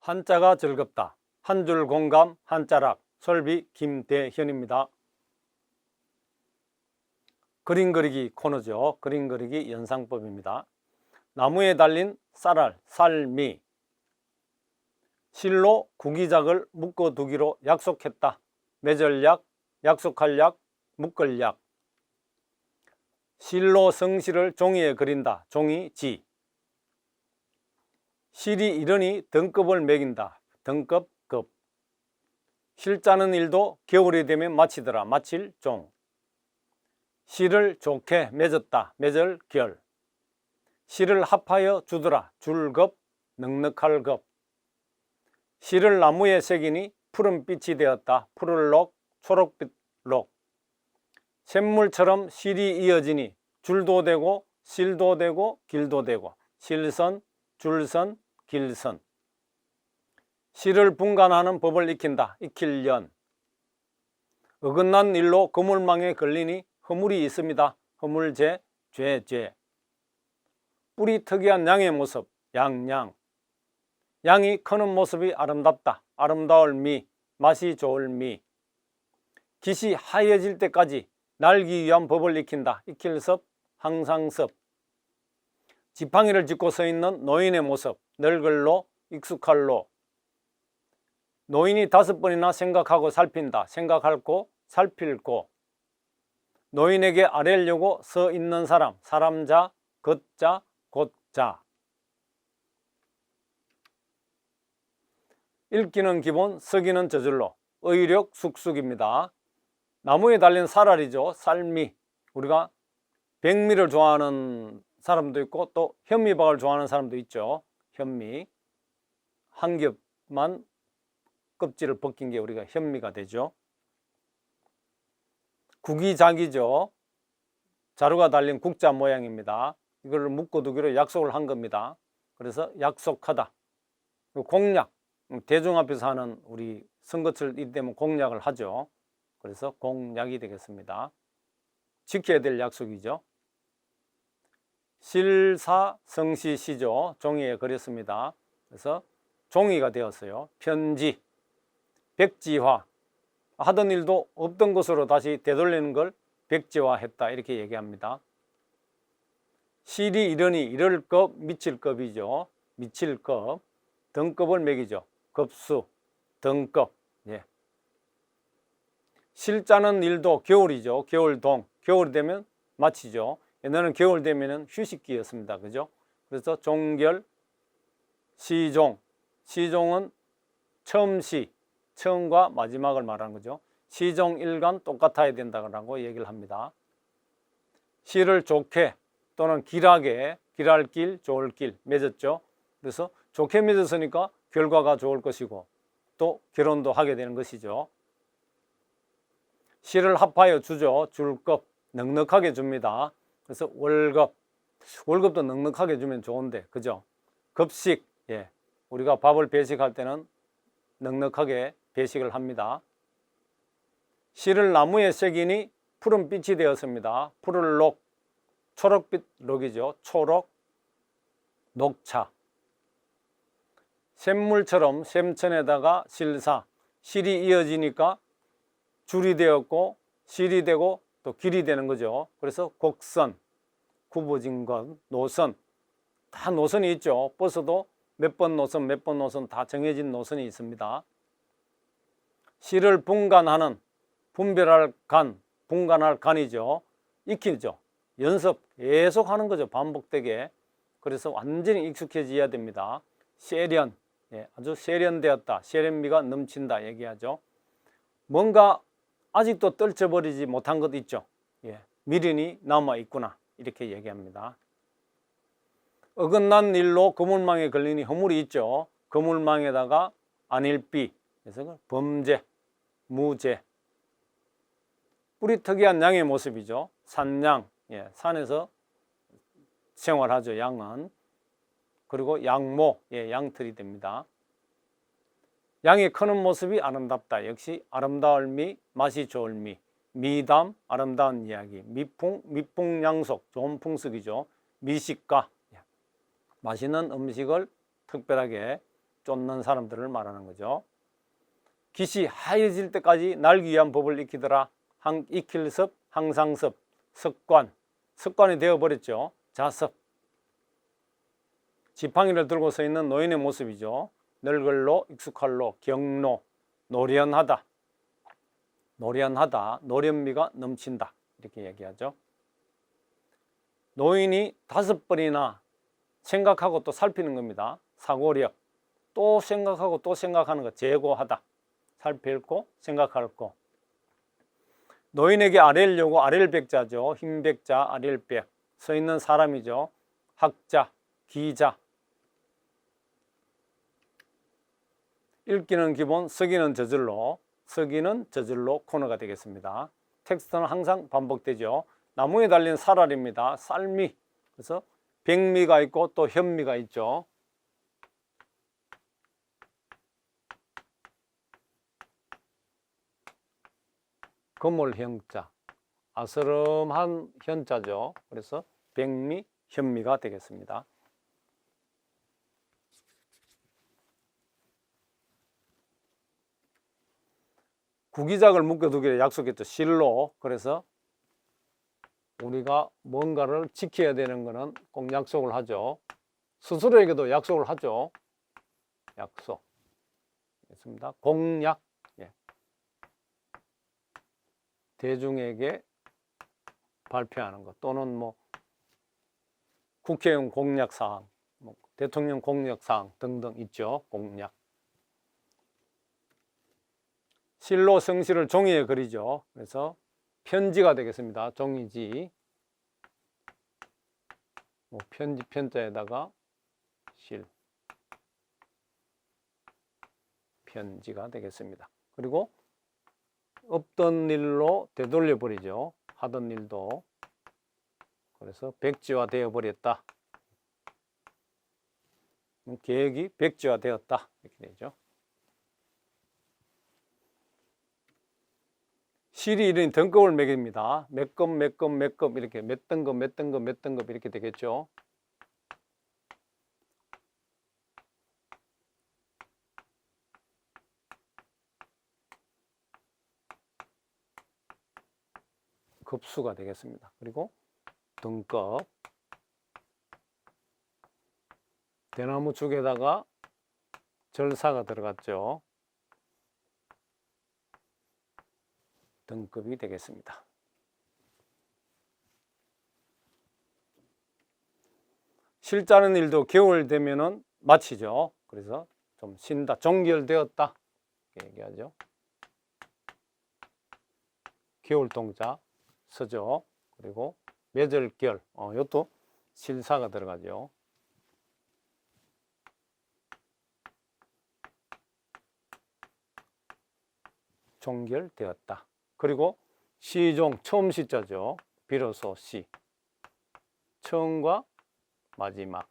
한자가 즐겁다. 한 줄 공감 한자락 솔비 김대현입니다. 그림 그리기 코너죠. 그림 그리기 연상법입니다. 나무에 달린 쌀알, 쌀미. 실로 구기작을 묶어두기로 약속했다. 맺을 약, 약속할 약, 묶을 약. 실로 성실을 종이에 그린다. 종이지. 실이 이르니 등급을 매긴다. 등급, 급. 실짜는 일도 겨울이 되면 마치더라. 마칠 종. 실을 좋게 맺었다. 맺을 결. 실을 합하여 주더라. 줄급, 넉넉할 급. 실을 나무에 새기니 푸른빛이 되었다. 푸를록, 초록빛 록. 샘물처럼 실이 이어지니 줄도 되고 실도 되고 길도 되고 실선, 줄선, 길선. 실을 분간하는 법을 익힌다. 익힐련. 어긋난 일로 그물망에 걸리니 허물이 있습니다. 허물죄, 죄. 뿔이 특이한 양의 모습, 양양. 양이 크는 모습이 아름답다. 아름다울 미, 맛이 좋을 미. 깃이 하얘질 때까지 날기 위한 법을 익힌다. 익힐섭, 항상섭. 지팡이를 짚고 서 있는 노인의 모습, 늙을로, 익숙할로. 노인이 5번이나 생각하고 살핀다. 생각할고, 살필고. 노인에게 아뢰려고 서 있는 사람, 사람자, 걷자, 곧자. 읽기는 기본, 쓰기는 저절로. 의력 숙숙입니다. 나무에 달린 쌀알이죠. 쌀미. 우리가 백미를 좋아하는 사람도 있고 또 현미밥을 좋아하는 사람도 있죠. 현미. 한 겹만 껍질을 벗긴 게 우리가 현미가 되죠. 구기작이죠. 자루가 달린 국자 모양입니다. 이걸 묶어두기로 약속을 한 겁니다. 그래서 약속하다. 공약, 대중 앞에서 하는 우리 선거철 이때면 공약을 하죠. 그래서 공약이 되겠습니다. 지켜야 될 약속이죠. 실사성시시죠. 종이에 그렸습니다. 그래서 종이가 되었어요. 편지, 백지화. 하던 일도 없던 것으로 다시 되돌리는 걸 백지화했다 이렇게 얘기합니다. 실이 이르니 이를 급, 미칠 급이죠. 미칠 급. 등급을 매기죠. 급수, 등급. 예. 실짜는 일도 겨울이죠. 겨울동. 겨울이 되면 마치죠. 옛날에는 겨울 되면 휴식기였습니다. 그죠? 그래서 종결, 시종. 시종은 처음 시, 처음과 마지막을 말하는 거죠. 시종 일간 똑같아야 된다고 얘기를 합니다. 시를 좋게 또는 길하게, 길할 길, 좋을 길 맺었죠. 그래서 좋게 맺었으니까 결과가 좋을 것이고 또 결혼도 하게 되는 것이죠. 시를 합하여 주죠. 줄급, 넉넉하게 줍니다. 그래서 월급, 월급도 넉넉하게 주면 좋은데, 그죠? 급식, 예, 우리가 밥을 배식할 때는 넉넉하게 배식을 합니다. 실을 나무에 새기니 푸른 빛이 되었습니다. 푸를 록, 초록빛 록이죠. 초록, 녹차. 샘물처럼 샘천에다가 실사, 실이 이어지니까 줄이 되었고 실이 되고 또 길이 되는 거죠. 그래서 곡선, 굽어진 것, 노선. 다 노선이 있죠. 버스도 몇 번 노선, 몇 번 노선 다 정해진 노선이 있습니다. 실을 분간하는, 분별할 간, 분간할 간이죠. 익히죠. 연습 계속 하는 거죠. 반복되게. 그래서 완전히 익숙해져야 됩니다. 세련, 예, 아주 세련되었다. 세련미가 넘친다 얘기하죠. 뭔가 아직도 떨쳐버리지 못한 것 있죠. 예, 미련이 남아있구나 이렇게 얘기합니다. 어긋난 일로 그물망에 걸리니 허물이 있죠. 그물망에다가 안일비, 그래서 범죄, 무죄. 뿔이 특이한 양의 모습이죠. 산양, 예, 산에서 생활하죠. 양은. 그리고 양모, 예, 양털이 됩니다. 양이 크는 모습이 아름답다. 역시 아름다울 미, 맛이 좋을 미. 미담, 아름다운 이야기. 미풍, 미풍양속, 좋은 풍습이죠. 미식가, 맛있는 음식을 특별하게 쫓는 사람들을 말하는 거죠. 깃이 하얘질 때까지 날기 위한 법을 익히더라. 익힐섭, 항상섭, 습관이 되어버렸죠. 자섭. 지팡이를 들고 서 있는 노인의 모습이죠. 늙을로, 익숙할로, 경로, 노련하다, 노련미가 넘친다, 이렇게 얘기하죠. 노인이 5번이나 생각하고 또 살피는 겁니다. 사고력, 또 생각하고 또 생각하는 거, 재고하다, 살필고 생각할 거. 노인에게 아뢰려고 아랠백자죠. 흰백자, 아랠백, 서 있는 사람이죠. 학자, 기자. 읽기는 기본, 쓰기는 저절로, 코너가 되겠습니다. 텍스트는 항상 반복되죠. 나무에 달린 살알입니다. 쌀미. 그래서 백미가 있고 또 현미가 있죠. 거몰형자, 아스름한 현자죠. 그래서 백미, 현미가 되겠습니다. 구기작을 묶어두기를 약속했죠. 실로. 그래서 우리가 뭔가를 지켜야 되는 것은 꼭 약속을 하죠. 스스로에게도 약속을 하죠. 약속. 있습니다. 공약. 예. 대중에게 발표하는 것, 또는 뭐 국회의원 공약사항, 뭐 대통령 공약사항 등등 있죠. 공약. 실로 성실을 종이에 그리죠. 그래서 편지가 되겠습니다. 종이지. 뭐 편자에다가 실. 편지가 되겠습니다. 그리고 없던 일로 되돌려 버리죠. 하던 일도. 그래서 백지화 되어 버렸다. 계획이 백지화 되었다. 이렇게 되죠. 실이 이런 등급을 매깁니다. 몇 급 이렇게 몇 등급 이렇게 되겠죠. 급수가 되겠습니다. 그리고 등급. 대나무 죽에다가 절사가 들어갔죠. 등급이 되겠습니다. 실 짜는 일도 겨울 되면은 마치죠. 그래서 좀 쉰다, 종결되었다 이렇게 얘기하죠. 겨울 동자 서죠. 그리고 매절결, 이것도 실사가 들어가죠. 종결되었다. 그리고 시종, 처음 시자죠. 비로소 시. 처음과 마지막.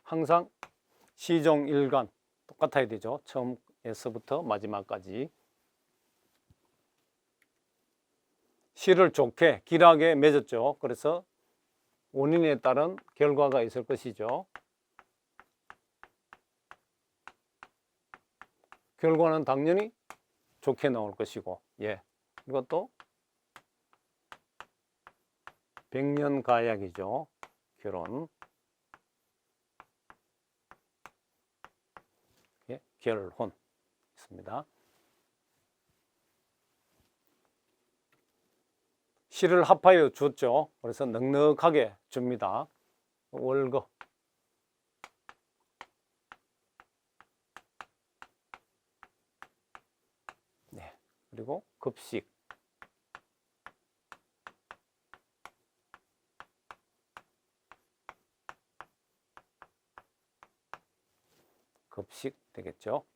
항상 시종 일관 똑같아야 되죠. 처음에서부터 마지막까지. 시를 좋게, 길하게 맺었죠. 그래서 원인에 따른 결과가 있을 것이죠. 결과는 당연히 좋게 나올 것이고, 예. 이것도 백년가약이죠. 결혼. 예, 결혼 있습니다. 시를 합하여 줬죠. 그래서 넉넉하게 줍니다. 월거. 네. 그리고 급식. 급식 되겠죠.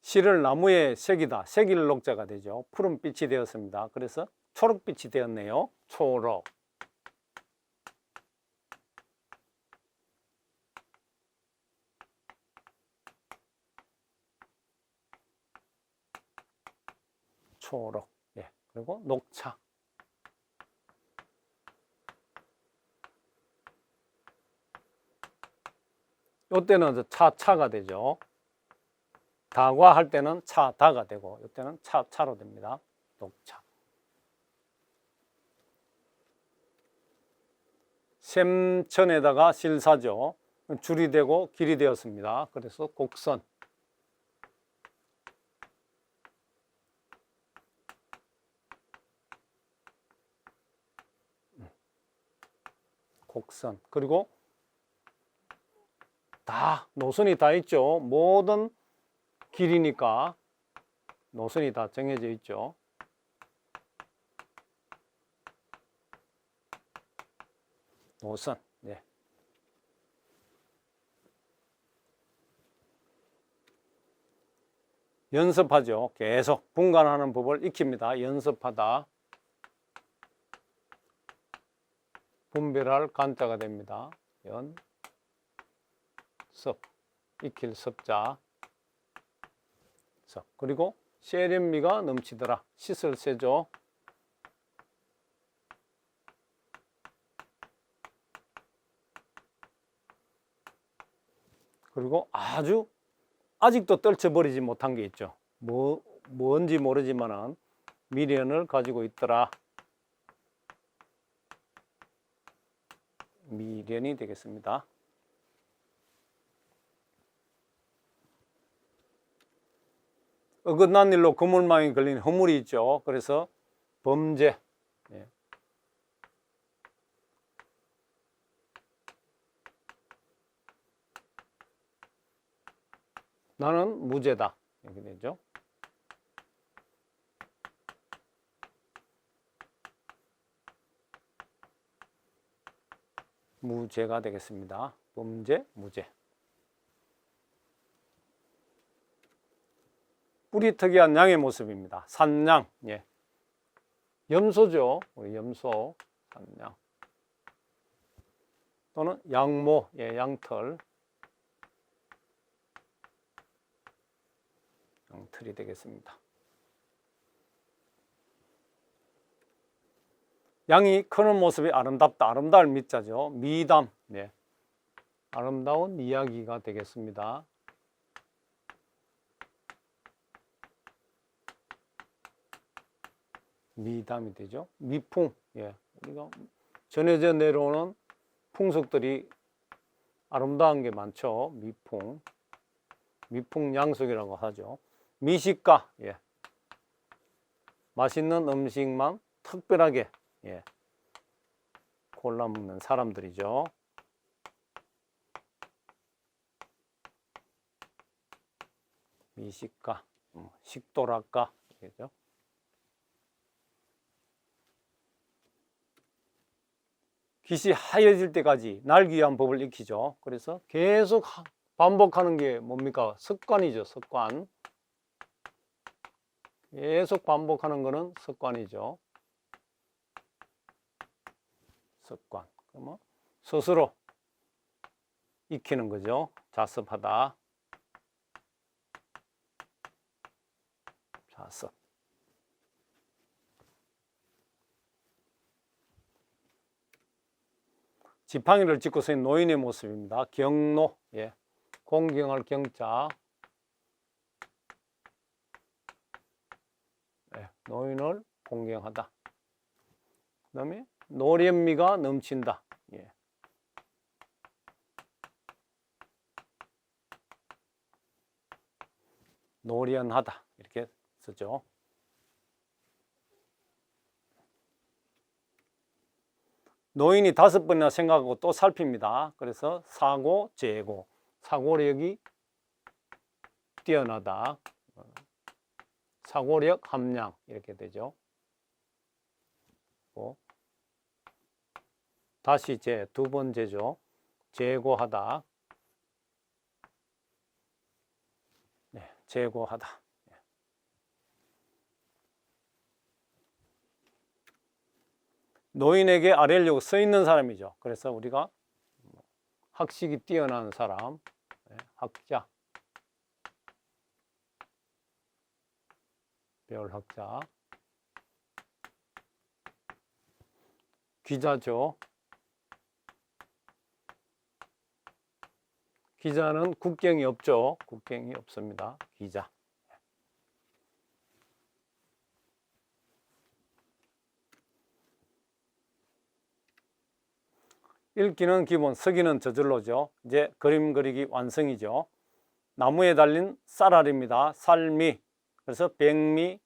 실을 나무에 색이다. 색일 녹자가 되죠. 푸른빛이 되었습니다. 그래서 초록빛이 되었네요. 초록. 초록. 예. 그리고 녹차. 이때는 차가 되죠. 다과 할 때는 다가 되고 이때는 차로 됩니다. 녹차. 샘천에다가 실사죠. 줄이 되고 길이 되었습니다. 그래서 곡선. 곡선. 그리고 노선이 다 있죠. 모든 길이니까 노선이 다 정해져 있죠. 노선. 네. 연습하죠. 계속 분간하는 법을 익힙니다. 연습하다. 분별할 간자가 됩니다. 익힐 습자. 그리고 세련미가 넘치더라. 씻을 세죠. 그리고 아직도 떨쳐버리지 못한 게 있죠. 뭔지 모르지만은 미련을 가지고 있더라. 미련이 되겠습니다. 어긋난 일로 그물망이 걸린 허물이 있죠. 그래서 범죄. 예. 나는 무죄다. 이렇게 되죠. 무죄가 되겠습니다. 범죄, 무죄. 뿔이 특이한 양의 모습입니다. 산양. 예. 염소죠. 우리 염소, 산양. 또는 양모, 예, 양털. 양털이 되겠습니다. 양이 크는 모습이 아름답다. 아름다울 미자죠. 미담. 네. 아름다운 이야기가 되겠습니다. 미담이 되죠. 미풍. 예. 우리가 전해져 내려오는 풍속들이 아름다운 게 많죠. 미풍. 미풍양속이라고 하죠. 미식가. 예. 맛있는 음식만 특별하게, 예, 골라 먹는 사람들이죠. 미식가, 식도락가. 그죠? 깃이 하얘질 때까지 날기 위한 법을 익히죠. 그래서 계속 반복하는 게 뭡니까? 습관이죠. 습관. 계속 반복하는 거는 습관이죠. 습관. 그러면 스스로 익히는 거죠. 자습하다. 자습. 지팡이를 짚고 서 있는 노인의 모습입니다. 경노. 예. 공경할 경자. 예. 노인을 공경하다. 그 다음에 노련미가 넘친다. 예. 노련하다. 이렇게 쓰죠. 노인이 5번이나 생각하고 또 살핍니다. 그래서 사고, 재고. 사고력이 뛰어나다. 사고력 함량. 이렇게 되죠. 다시 두 번째죠. 재고하다. 네, 재고하다. 노인에게 아뢰려고 서 있는 사람이죠. 그래서 우리가 학식이 뛰어난 사람, 학자, 배울학자, 기자죠. 기자는 국경이 없죠. 국경이 없습니다. 기자. 읽기는 기본, 쓰기는 저절로죠. 이제 그림 그리기 완성이죠. 나무에 달린 쌀알입니다. 살미, 그래서 백미,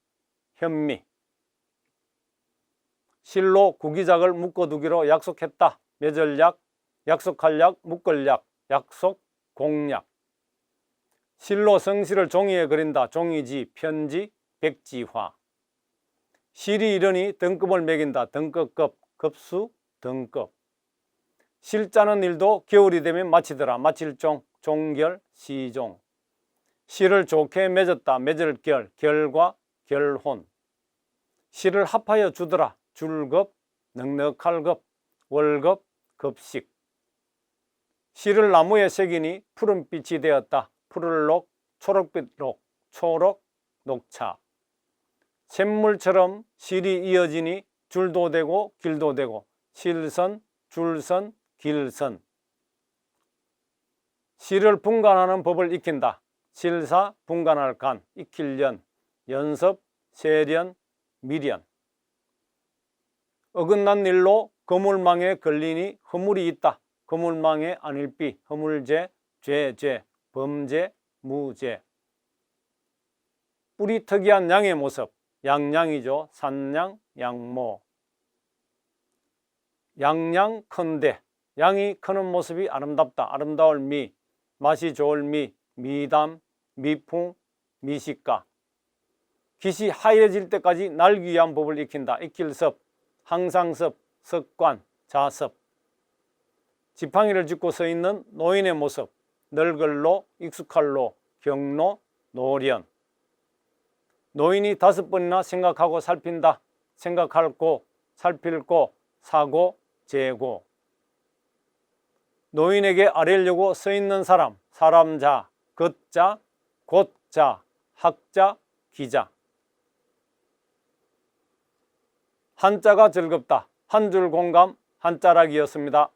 현미. 실로 구기작을 묶어두기로 약속했다. 맺을약, 약속할 약, 묶을 약, 약속, 공약. 실로 성실을 종이에 그린다. 종이지, 편지, 백지화. 실이 이르니 등급을 매긴다. 등급급, 급수, 등급. 실 짜는 일도 겨울이 되면 마치더라. 마칠종, 종결, 시종. 실을 좋게 맺었다. 맺을 결, 결과, 결혼. 실을 합하여 주더라. 줄급, 넉넉할 급, 월급, 급식. 실을 나무에 새기니 푸른빛이 되었다. 푸를록, 초록빛록, 초록, 녹차. 샘물처럼 실이 이어지니 줄도 되고 길도 되고 실선, 줄선, 길선. 실을 분간하는 법을 익힌다. 실사, 분간할 간, 익힐 연, 연습, 세련, 미련. 어긋난 일로 거물망에 걸리니 허물이 있다. 거물망에 안일비, 허물죄, 죄, 범죄, 무죄. 뿔이 특이한 양의 모습, 양양이죠. 산양, 양모. 양양 큰데, 양이 크는 모습이 아름답다. 아름다울 미, 맛이 좋을 미, 미담, 미풍, 미식가. 깃이 하얘질 때까지 날기 위한 법을 익힌다. 익힐 섭, 항상섭, 습관, 자섭. 지팡이를 짚고 서 있는 노인의 모습, 늙을로, 익숙할로, 경로, 노련. 노인이 5번이나 생각하고 살핀다. 생각할 고, 살필 고, 사고, 재고. 노인에게 아뢰려고 서 있는 사람, 사람자, 걷자, 곧자, 학자, 기자. 한자가 즐겁다. 한 줄 공감, 한자락이었습니다.